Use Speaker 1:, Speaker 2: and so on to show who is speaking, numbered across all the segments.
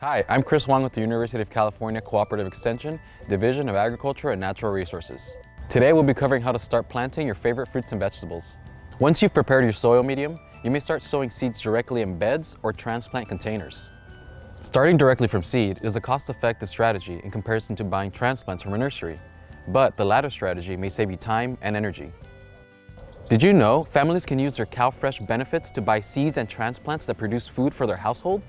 Speaker 1: Hi, I'm Chris Wong with the University of California Cooperative Extension, Division of Agriculture and Natural Resources. Today we'll be covering how to start planting your favorite fruits and vegetables. Once you've prepared your soil medium, you may start sowing seeds directly in beds or transplant containers. Starting directly from seed is a cost-effective strategy in comparison to buying transplants from a nursery, but the latter strategy may save you time and energy. Did you know families can use their CalFresh benefits to buy seeds and transplants that produce food for their household?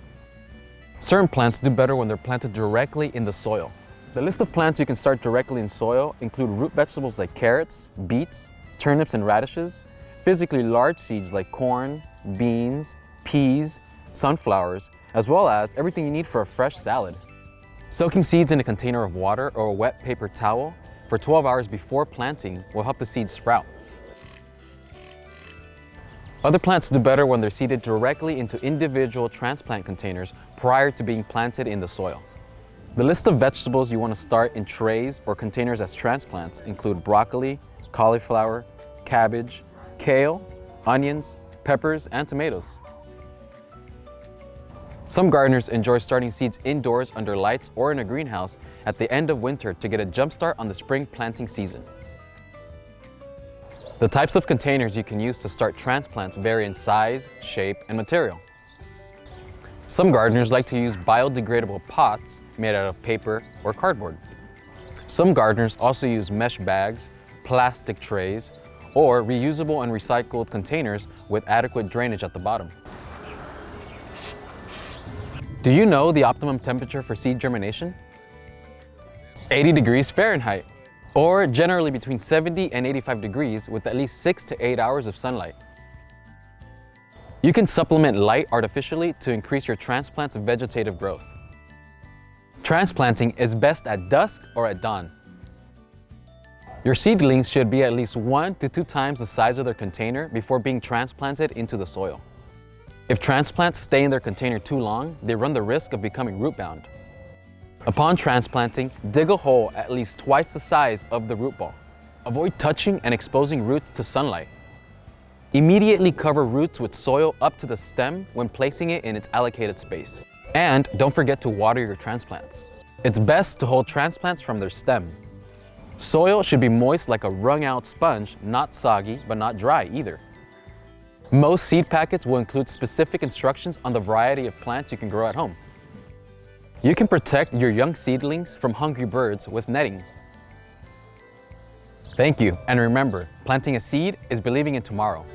Speaker 1: Certain plants do better when they're planted directly in the soil. The list of plants you can start directly in soil include root vegetables like carrots, beets, turnips, and radishes, physically large seeds like corn, beans, peas, sunflowers, as well as everything you need for a fresh salad. Soaking seeds in a container of water or a wet paper towel for 12 hours before planting will help the seeds sprout. Other plants do better when they're seeded directly into individual transplant containers prior to being planted in the soil. The list of vegetables you want to start in trays or containers as transplants include broccoli, cauliflower, cabbage, kale, onions, peppers, and tomatoes. Some gardeners enjoy starting seeds indoors under lights or in a greenhouse at the end of winter to get a jump start on the spring planting season. The types of containers you can use to start transplants vary in size, shape, and material. Some gardeners like to use biodegradable pots made out of paper or cardboard. Some gardeners also use mesh bags, plastic trays, or reusable and recycled containers with adequate drainage at the bottom. Do you know the optimum temperature for seed germination? 80 degrees Fahrenheit. Or generally between 70 and 85 degrees with at least 6 to 8 hours of sunlight. You can supplement light artificially to increase your transplant's vegetative growth. Transplanting is best at dusk or at dawn. Your seedlings should be at least 1 to 2 times the size of their container before being transplanted into the soil. If transplants stay in their container too long, they run the risk of becoming root-bound. Upon transplanting, dig a hole at least twice the size of the root ball. Avoid touching and exposing roots to sunlight. Immediately cover roots with soil up to the stem when placing it in its allocated space. And don't forget to water your transplants. It's best to hold transplants from their stem. Soil should be moist like a wrung-out sponge, not soggy but not dry either. Most seed packets will include specific instructions on the variety of plants you can grow at home. You can protect your young seedlings from hungry birds with netting. Thank you, and remember, planting a seed is believing in tomorrow.